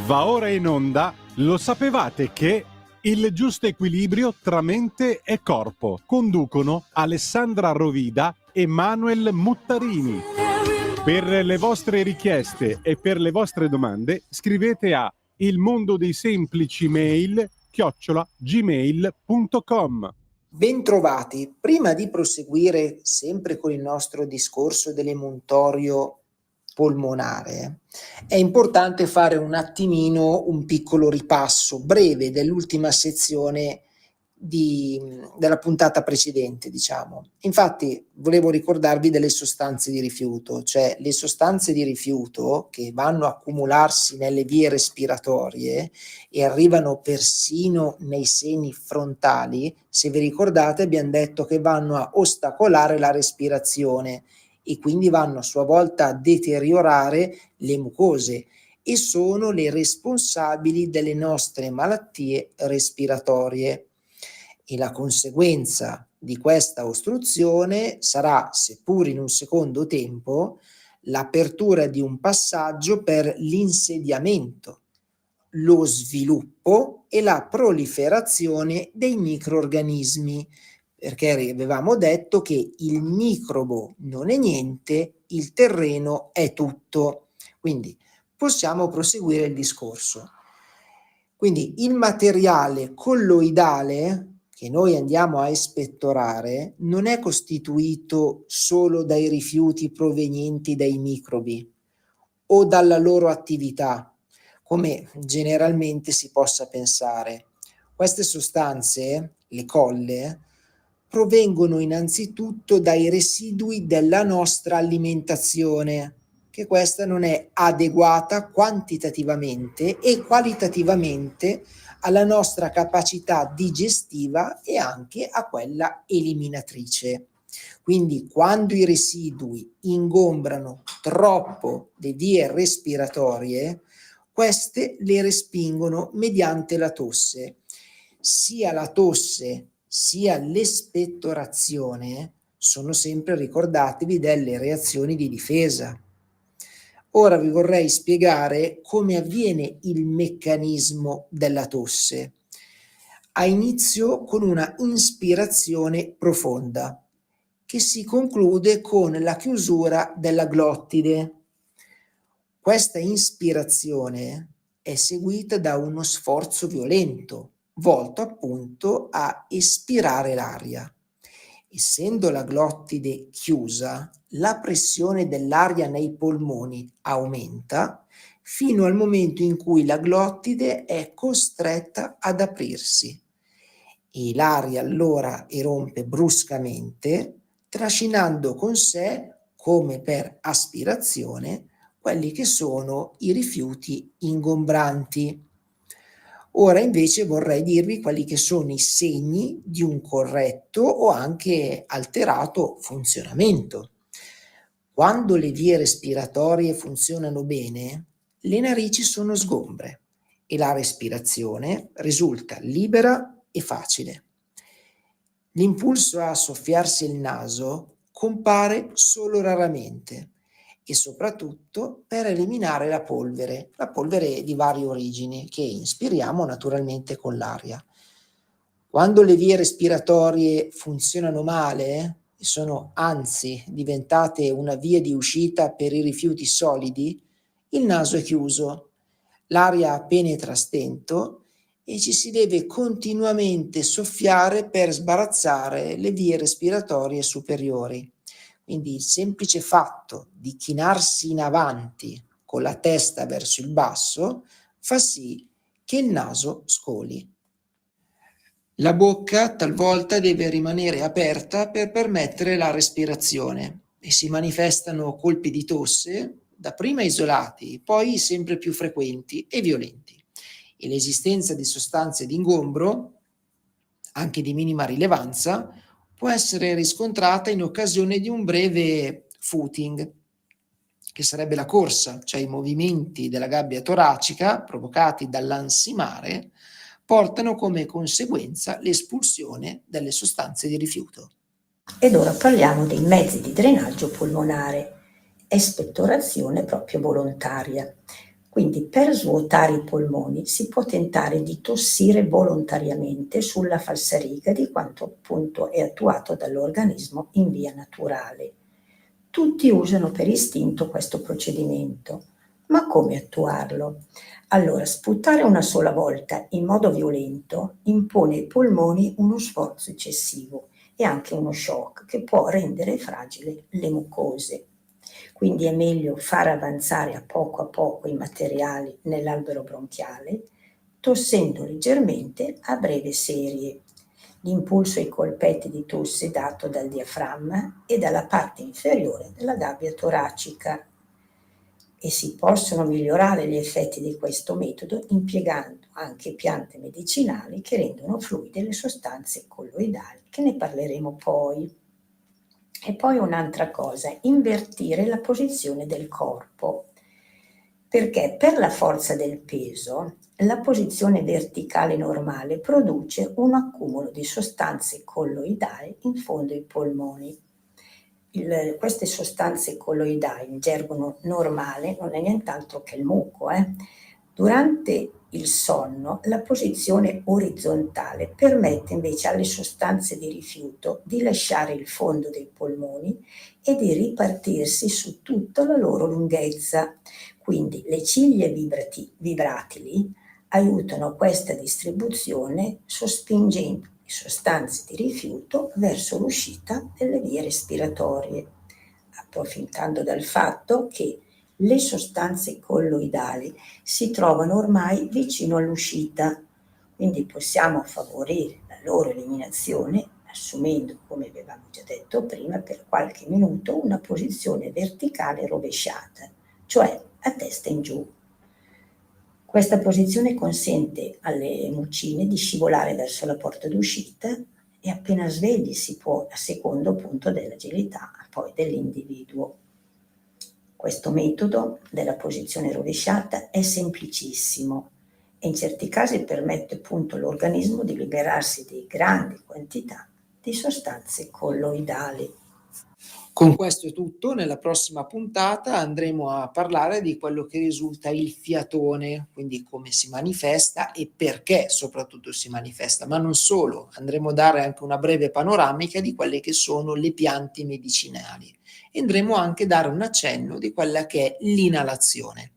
Va ora in onda, lo sapevate che il giusto equilibrio tra mente e corpo conducono Alessandra Rovida e Manuel Muttarini. Per le vostre richieste e per le vostre domande scrivete a ilmondodeisemplicimail@gmail.com. Bentrovati. Prima di proseguire sempre con il nostro discorso dell'emuntorio polmonare, è importante fare un attimino un piccolo ripasso breve dell'ultima sezione della puntata precedente, diciamo. Infatti, volevo ricordarvi delle sostanze di rifiuto, cioè le sostanze di rifiuto che vanno a accumularsi nelle vie respiratorie e arrivano persino nei seni frontali. Se vi ricordate, abbiamo detto che vanno a ostacolare la respirazione e quindi vanno a sua volta a deteriorare le mucose e sono le responsabili delle nostre malattie respiratorie. E la conseguenza di questa ostruzione sarà, seppur in un secondo tempo, l'apertura di un passaggio per l'insediamento, lo sviluppo e la proliferazione dei microrganismi, perché avevamo detto che il microbo non è niente, il terreno è tutto. Quindi possiamo proseguire il discorso. Quindi il materiale colloidale che noi andiamo a espettorare non è costituito solo dai rifiuti provenienti dai microbi o dalla loro attività, come generalmente si possa pensare. Queste sostanze, le colle, provengono innanzitutto dai residui della nostra alimentazione, che questa non è adeguata quantitativamente e qualitativamente alla nostra capacità digestiva e anche a quella eliminatrice. Quindi quando i residui ingombrano troppo le vie respiratorie, queste le respingono mediante la tosse. Sia la tosse sia l'espettorazione sono sempre, ricordatevi, delle reazioni di difesa. Ora vi vorrei spiegare come avviene il meccanismo della tosse. Ha inizio con una inspirazione profonda che si conclude con la chiusura della glottide. Questa ispirazione è seguita da uno sforzo violento, volto appunto a espirare l'aria. Essendo la glottide chiusa, la pressione dell'aria nei polmoni aumenta fino al momento in cui la glottide è costretta ad aprirsi e l'aria allora irompe bruscamente, trascinando con sé, come per aspirazione, quelli che sono i rifiuti ingombranti. Ora invece vorrei dirvi quelli che sono i segni di un corretto o anche alterato funzionamento. Quando le vie respiratorie funzionano bene, le narici sono sgombre e la respirazione risulta libera e facile. L'impulso a soffiarsi il naso compare solo raramente e soprattutto per eliminare la polvere di varie origini che inspiriamo naturalmente con l'aria. Quando le vie respiratorie funzionano male e sono anzi diventate una via di uscita per i rifiuti solidi, il naso è chiuso, l'aria penetra a stento e ci si deve continuamente soffiare per sbarazzare le vie respiratorie superiori. Quindi il semplice fatto di chinarsi in avanti con la testa verso il basso fa sì che il naso scoli. La bocca talvolta deve rimanere aperta per permettere la respirazione e si manifestano colpi di tosse, dapprima isolati, poi sempre più frequenti e violenti. E l'esistenza di sostanze di ingombro, anche di minima rilevanza, può essere riscontrata in occasione di un breve footing, che sarebbe la corsa, cioè i movimenti della gabbia toracica provocati dall'ansimare portano come conseguenza l'espulsione delle sostanze di rifiuto. Ed ora parliamo dei mezzi di drenaggio polmonare, espettorazione proprio volontaria. Quindi per svuotare i polmoni si può tentare di tossire volontariamente sulla falsariga di quanto appunto è attuato dall'organismo in via naturale. Tutti usano per istinto questo procedimento, ma come attuarlo? Allora, sputare una sola volta in modo violento impone ai polmoni uno sforzo eccessivo e anche uno shock che può rendere fragili le mucose. Quindi è meglio far avanzare a poco i materiali nell'albero bronchiale, tossendo leggermente a breve serie. L'impulso ai colpetti di tosse dato dal diaframma e dalla parte inferiore della gabbia toracica. E si possono migliorare gli effetti di questo metodo impiegando anche piante medicinali che rendono fluide le sostanze colloidali, che ne parleremo poi. E poi un'altra cosa, invertire la posizione del corpo, perché per la forza del peso la posizione verticale normale produce un accumulo di sostanze colloidali in fondo ai polmoni. Queste sostanze colloidali in gergo normale non è nient'altro che il muco. Durante il sonno la posizione orizzontale permette invece alle sostanze di rifiuto di lasciare il fondo dei polmoni e di ripartirsi su tutta la loro lunghezza. Quindi le ciglia vibratili aiutano questa distribuzione sospingendo le sostanze di rifiuto verso l'uscita delle vie respiratorie, approfittando del fatto che le sostanze colloidali si trovano ormai vicino all'uscita, quindi possiamo favorire la loro eliminazione assumendo, come avevamo già detto prima, per qualche minuto una posizione verticale rovesciata, cioè a testa in giù. Questa posizione consente alle mucine di scivolare verso la porta d'uscita e appena svegli si può, a secondo appunto dell'agilità poi dell'individuo. Questo metodo della posizione rovesciata è semplicissimo e in certi casi permette appunto all'organismo di liberarsi di grandi quantità di sostanze colloidali. Con questo è tutto, nella prossima puntata andremo a parlare di quello che risulta il fiatone, quindi come si manifesta e perché soprattutto si manifesta, ma non solo, andremo a dare anche una breve panoramica di quelle che sono le piante medicinali e andremo anche a dare un accenno di quella che è l'inalazione.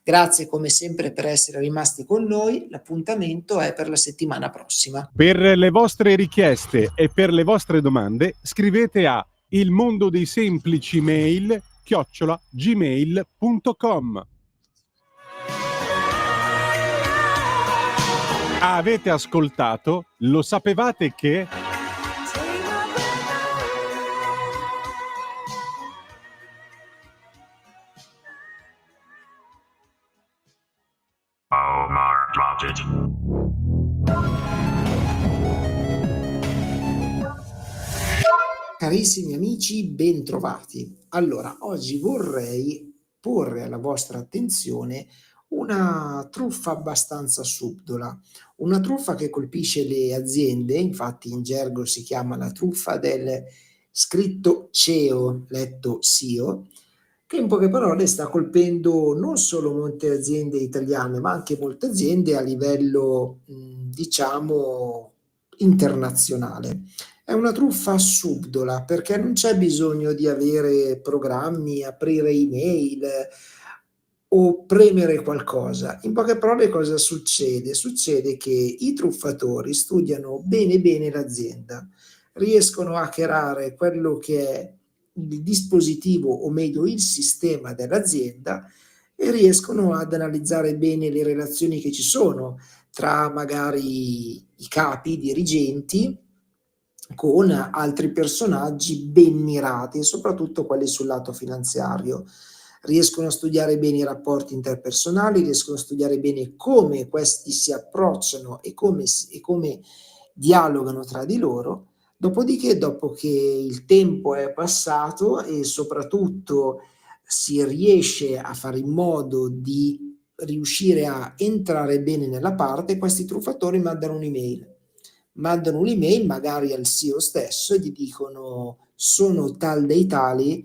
Grazie come sempre per essere rimasti con noi, l'appuntamento è per la settimana prossima. Per le vostre richieste e per le vostre domande scrivete a il mondo dei semplici mail @gmail.com. Avete ascoltato? Lo sapevate che? Omar dropped it. Carissimi amici, bentrovati. Allora, oggi vorrei porre alla vostra attenzione una truffa abbastanza subdola, una truffa che colpisce le aziende, infatti in gergo si chiama la truffa del scritto CEO, letto SEO, che in poche parole sta colpendo non solo molte aziende italiane, ma anche molte aziende a livello, diciamo, internazionale. È una truffa subdola perché non c'è bisogno di avere programmi, aprire email o premere qualcosa. In poche parole cosa succede? Succede che i truffatori studiano bene bene l'azienda, riescono a hackerare quello che è il dispositivo o meglio il sistema dell'azienda e riescono ad analizzare bene le relazioni che ci sono tra magari i capi, i dirigenti, con altri personaggi ben mirati e soprattutto quelli sul lato finanziario. Riescono a studiare bene i rapporti interpersonali, riescono a studiare bene come questi si approcciano e come dialogano tra di loro. Dopodiché, dopo che il tempo è passato e soprattutto si riesce a fare in modo di riuscire a entrare bene nella parte, questi truffatori mandano un'email magari al CEO stesso e gli dicono sono tal dei tali,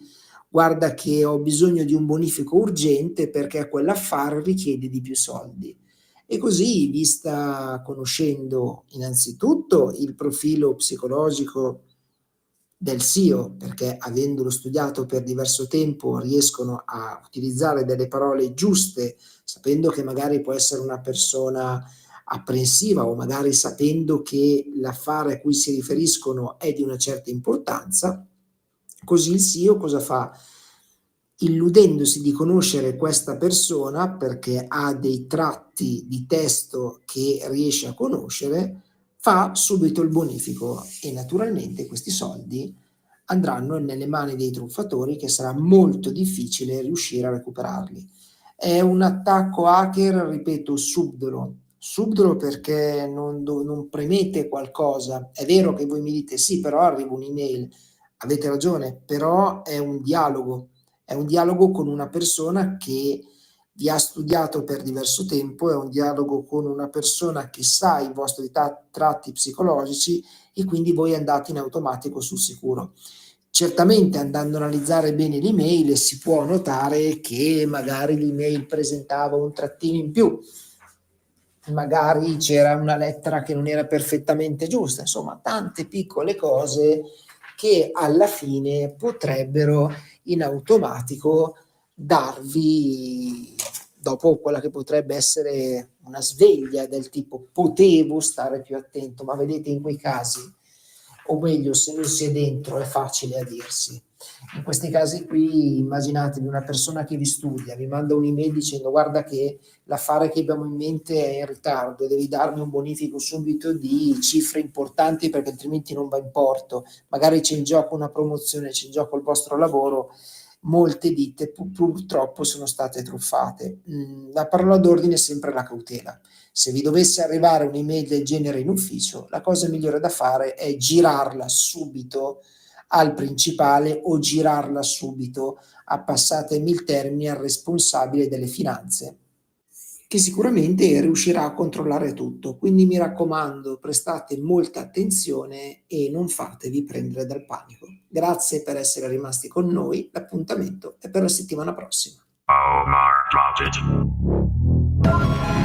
guarda che ho bisogno di un bonifico urgente perché quell'affare richiede di più soldi. E così, conoscendo innanzitutto il profilo psicologico del CEO, perché avendolo studiato per diverso tempo riescono a utilizzare delle parole giuste, sapendo che magari può essere una persona apprensiva o magari sapendo che l'affare a cui si riferiscono è di una certa importanza. Così il CEO cosa fa? Illudendosi di conoscere questa persona perché ha dei tratti di testo che riesce a conoscere, fa subito il bonifico e naturalmente questi soldi andranno nelle mani dei truffatori che sarà molto difficile riuscire a recuperarli. È un attacco hacker, ripeto, subdolo perché non premete qualcosa. È vero che voi mi dite sì, però arriva un'email, avete ragione, però è un dialogo con una persona che vi ha studiato per diverso tempo, è un dialogo con una persona che sa i vostri tratti psicologici e quindi voi andate in automatico sul sicuro. Certamente andando a analizzare bene l'email si può notare che magari l'email presentava un trattino in più, magari c'era una lettera che non era perfettamente giusta, insomma tante piccole cose che alla fine potrebbero in automatico darvi, dopo quella che potrebbe essere una sveglia del tipo potevo stare più attento, ma vedete in quei casi, o meglio se non si è dentro è facile a dirsi. In questi casi qui immaginatevi una persona che vi studia, vi manda un'email dicendo guarda che l'affare che abbiamo in mente è in ritardo, devi darmi un bonifico subito di cifre importanti perché altrimenti non va in porto, magari c'è in gioco una promozione, c'è in gioco il vostro lavoro, molte ditte purtroppo sono state truffate. La parola d'ordine è sempre la cautela. Se vi dovesse arrivare un'email del genere in ufficio, la cosa migliore da fare è girarla subito al principale o girarla subito, passatemi il termine, al responsabile delle finanze, che sicuramente riuscirà a controllare tutto. Quindi mi raccomando, prestate molta attenzione e non fatevi prendere dal panico. Grazie per essere rimasti con noi, l'appuntamento è per la settimana prossima. Omar dropped it.